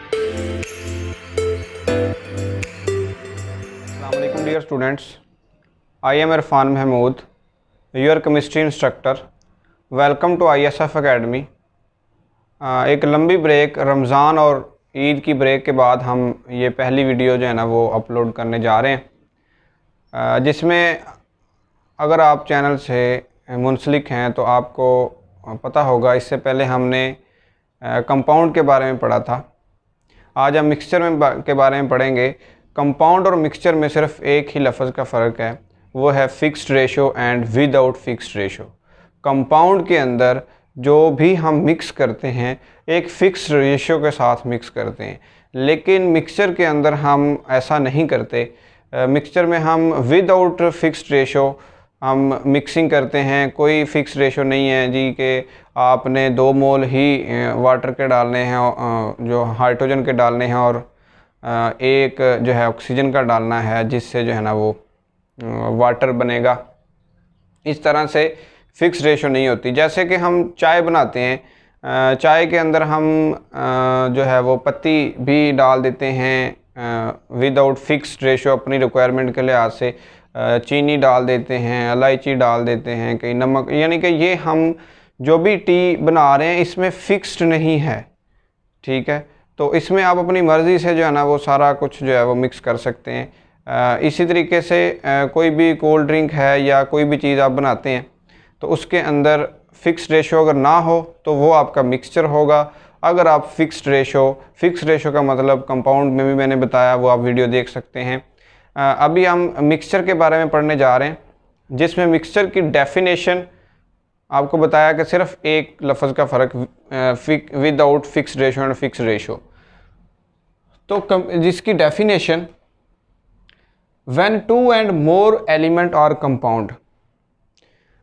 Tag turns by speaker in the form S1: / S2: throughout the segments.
S1: Assalamualaikum dear students, I am Irfan Mahmood, your chemistry instructor. Welcome to ISF academy. एक लंबी break Ramzan और ईद की break के बाद हम ये पहली वीडियो जो है ना वो अपलोड करने जा रहे हैं, जिसमें अगर आप चैनल से मुंसलिक हैं तो आपको पता होगा इससे पहले हमने कंपाउंड के बारे में पढ़ा था। आज हम मिक्सचर के बारे में पढ़ेंगे। कंपाउंड और मिक्सचर में सिर्फ एक ही लफ्ज़ का फ़र्क है, वो है fixed ratio and without fixed ratio. Compound के अंदर जो भी हम मिक्स करते हैं एक फ़िक्स्ड रेशो के साथ मिक्स करते हैं, लेकिन मिक्सचर के अंदर हम ऐसा नहीं करते। मिक्सचर में हम विदाउट फ़िक्स्ड रेशो हम मिक्सिंग करते हैं। कोई फ़िक्स रेशो नहीं है जी कि आपने 2 मोल ही वाटर के डालने हैं, जो हाइड्रोजन के डालने हैं, और एक जो है ऑक्सीजन का डालना है, जिससे जो है ना वो वाटर बनेगा। इस तरह से फ़िक्स रेशो नहीं होती। जैसे कि हम चाय बनाते हैं, चाय के अंदर हम जो है वो पत्ती भी डाल देते हैं विदाउट फ़िक्स्ड रेशो अपनी रिक्वायरमेंट के लिहाज से। चीनी डाल देते हैं, इलायची डाल देते हैं, कहीं नमक, यानी कि ये हम जो भी टी बना रहे हैं इसमें फ़िक्स्ड नहीं है, ठीक है। तो इसमें आप अपनी मर्ज़ी से जो है ना वो सारा कुछ जो है वो मिक्स कर सकते हैं। इसी तरीके से कोई भी कोल्ड ड्रिंक है या कोई भी चीज़ आप बनाते हैं तो उसके अंदर फ़िक्स्ड रेशो अगर ना हो तो वो आपका मिक्सचर होगा। अगर आप फ़िक्स्ड रेशो का मतलब कंपाउंड में भी मैंने बताया, वो आप वीडियो देख सकते हैं। अभी हम मिक्सचर के बारे में पढ़ने जा रहे हैं, जिसमें मिक्सचर की डेफिनेशन आपको बताया कि सिर्फ एक लफ्ज़ का फ़र्क, without fixed ratio and fixed ratio. तो जिसकी definition, when 2 and more element are compound.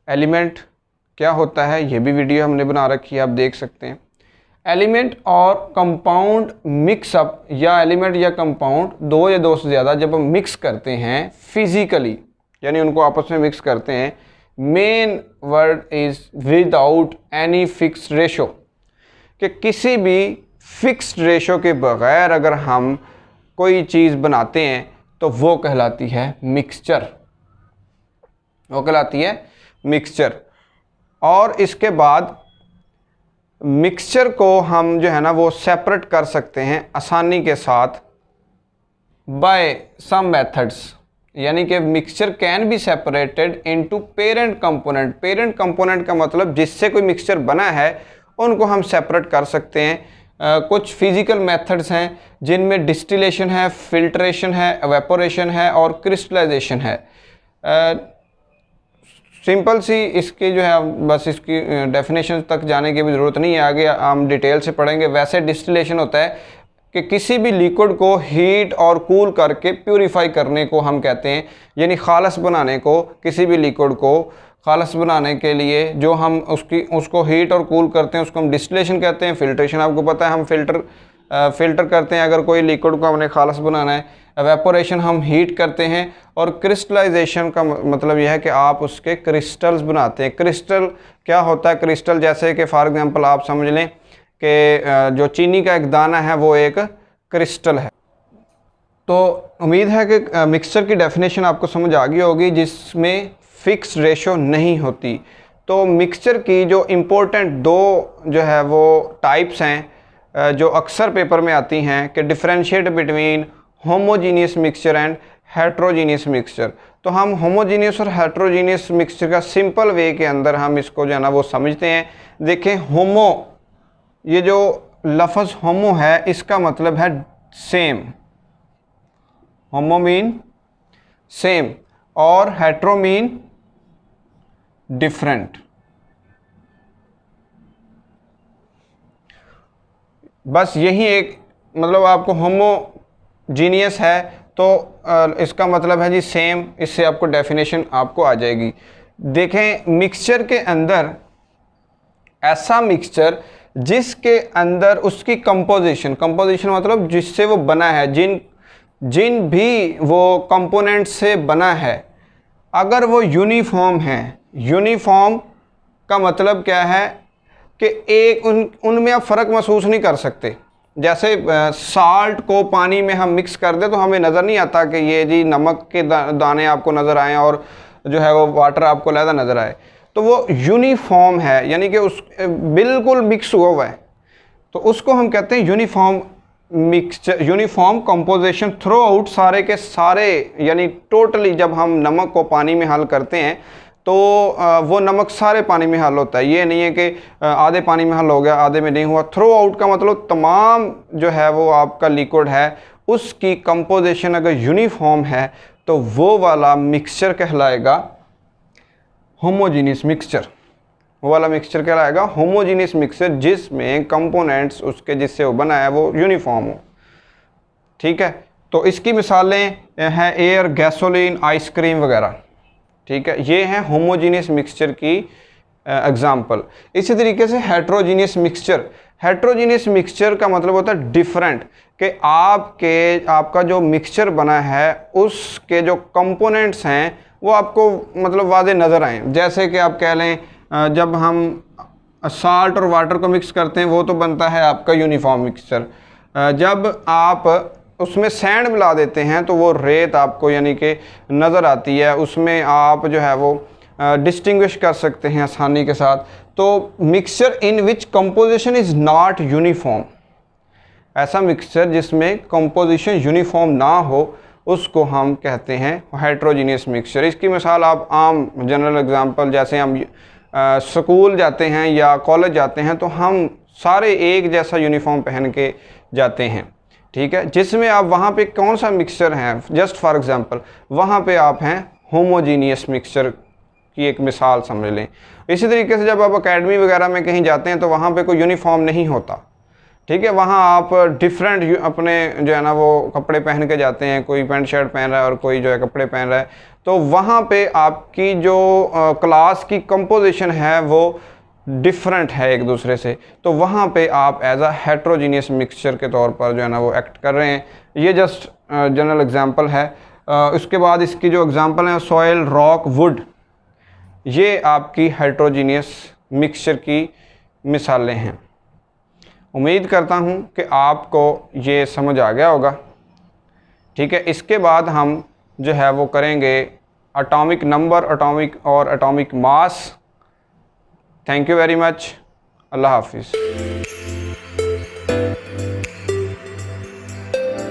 S1: Element क्या होता है ये भी वीडियो हमने बना रखी है, आप देख सकते हैं। एलिमेंट और कंपाउंड मिक्सअप, या एलिमेंट या कंपाउंड 2 या 2 से ज़्यादा जब हम मिक्स करते हैं फिज़िकली, यानी उनको आपस में मिक्स करते हैं, main word is without any fixed ratio, कि किसी भी फिक्स्ड रेशो के बग़ैर अगर हम कोई चीज़ बनाते हैं तो वो कहलाती है मिक्सचर, वो कहलाती है मिक्सचर। और इसके बाद मिक्सचर को हम जो है ना वो सेपरेट कर सकते हैं आसानी के साथ बाय सम मेथड्स, यानी कि mixture can be separated into parent component. Parent component का मतलब जिससे कोई मिक्सचर बना है उनको हम सेपरेट कर सकते हैं। कुछ फिज़िकल मेथड्स हैं जिनमें डिस्टिलेशन है, फिल्ट्रेशन है, एवेपोरेशन है और क्रिस्टलाइजेशन है। सिंपल सी इसकी जो है बस इसकी डेफिनेशन तक जाने की भी ज़रूरत नहीं है, आगे हम डिटेल से पढ़ेंगे। वैसे डिस्टिलेशन होता है कि किसी भी लिक्विड को हीट और कूल करके प्यूरीफाई करने को हम कहते हैं, यानी खालस बनाने को, किसी भी लिक्विड को खालस बनाने के लिए जो हम उसको हीट और कूल करते हैं उसको हम डिस्टिलेशन कहते हैं। फिल्ट्रेशन आपको पता है, हम फ़िल्टर करते हैं अगर कोई लिक्विड को हमने खालस बनाना है। एवेपोरेशन हम हीट करते हैं, और क्रिस्टलाइजेशन का मतलब यह है कि आप उसके क्रिस्टल्स बनाते हैं। क्रिस्टल क्या होता है? क्रिस्टल जैसे कि फॉर एग्जांपल आप समझ लें कि जो चीनी का एक दाना है वो एक क्रिस्टल है। तो उम्मीद है कि मिक्सचर की डेफिनेशन आपको समझ आ गई होगी, जिसमें फ़िक्स्ड रेशो नहीं होती। तो मिक्सचर की जो इम्पोर्टेंट 2 जो है वो टाइप्स हैं जो अक्सर पेपर में आती हैं, कि differentiate between homogeneous mixture and heterogeneous mixture. तो हम होमोजीनियस और हेट्रोजीनियस मिक्सचर का सिंपल वे के अंदर हम इसको जो है ना वो समझते हैं। देखें, होमो, ये जो लफ्ज़ होमो है इसका मतलब है सेम, होमो मीन सेम, और हेट्रो मीन डिफरेंट। बस यही एक मतलब, आपको होमोजीनियस है तो इसका मतलब है जी सेम, इससे आपको डेफिनेशन आपको आ जाएगी। देखें, मिक्सचर के अंदर ऐसा मिक्सचर जिसके अंदर उसकी कंपोजिशन मतलब जिससे वो बना है, जिन भी वो कंपोनेंट से बना है, अगर वो यूनिफॉर्म है। यूनिफॉर्म का मतलब क्या है कि एक उनमें आप फ़र्क महसूस नहीं कर सकते। जैसे साल्ट को पानी में हम मिक्स कर दें तो हमें नज़र नहीं आता कि ये जी नमक के दाने आपको नज़र आएँ और जो है वो वाटर आपको अलहदा नज़र आए। तो वो यूनिफॉर्म है, यानी कि उस बिल्कुल मिक्स हुआ हुआ है, तो उसको हम कहते हैं uniform mixture, uniform composition through out सारे के सारे, यानी टोटली जब हम नमक को पानी में हल करते हैं तो वो नमक सारे पानी में हल होता है। ये नहीं है कि आधे पानी में हल हो गया आधे में नहीं हुआ। थ्रू आउट का मतलब तमाम जो है वो आपका लिक्विड है उसकी कंपोजिशन अगर यूनिफॉर्म है तो वो वाला मिक्सचर कहलाएगा होमोजीनियस मिक्सचर। वो वाला मिक्सचर कहलाएगा होमोजीनियस मिक्सचर जिसमें कंपोनेंट्स उसके जिससे वो बना है वो यूनिफॉर्म हो। ठीक है, तो इसकी मिसालें हैं एयर, गैसोलीन, आइसक्रीम वगैरह। ठीक है, ये हैं होमोजीनियस मिक्सचर की एग्जांपल। इसी तरीके से हेट्रोजीनियस मिक्सचर, हेट्रोजीनियस मिक्सचर का मतलब होता है डिफरेंट, कि आपका जो मिक्सचर बना है उसके जो कंपोनेंट्स हैं वो आपको मतलब वाज़े नज़र आएँ। जैसे कि आप कह लें जब हम साल्ट और वाटर को मिक्स करते हैं वो तो बनता है आपका यूनिफॉर्म मिक्सचर। जब आप उसमें सैंड मिला देते हैं तो वो रेत आपको यानी कि नज़र आती है, उसमें आप जो है वो डिस्टिंग्विश कर सकते हैं आसानी के साथ। तो mixture in which composition is not uniform, ऐसा मिक्सचर जिसमें कंपोजिशन यूनिफॉर्म ना हो उसको हम कहते हैं हेट्रोजीनियस मिक्सचर। इसकी मिसाल आप आम जनरल एग्जांपल, जैसे हम स्कूल जाते हैं या कॉलेज जाते हैं तो हम सारे एक जैसा यूनिफॉर्म पहन के जाते हैं। ठीक है, जिसमें आप वहाँ पे कौन सा मिक्सचर हैं, जस्ट फॉर एग्जांपल वहाँ पे आप हैं होमोजीनियस मिक्सचर की एक मिसाल समझ लें। इसी तरीके से जब आप एकेडमी वगैरह में कहीं जाते हैं तो वहाँ पे कोई यूनिफॉर्म नहीं होता। ठीक है, वहाँ आप डिफरेंट अपने जो है ना वो कपड़े पहन के जाते हैं, कोई पैंट शर्ट पहन रहा है और कोई जो है कपड़े पहन रहा है, तो वहाँ पे आपकी जो क्लास की कंपोजिशन है वो डिफरेंट है एक दूसरे से, तो वहाँ पे आप एज अ हेट्रोजीनियस मिक्सचर के तौर पर जो है ना वो एक्ट कर रहे हैं। ये जस्ट जनरल एग्जांपल है। उसके बाद इसकी जो एग्जांपल है सॉइल, रॉक, वुड, ये आपकी हेट्रोजीनियस मिक्सचर की मिसालें हैं। उम्मीद करता हूँ कि आपको ये समझ आ गया होगा। ठीक है, इसके बाद हम जो है वो करेंगे atomic number, atomic mass. Thank you very much. अल्लाह हाफिज़।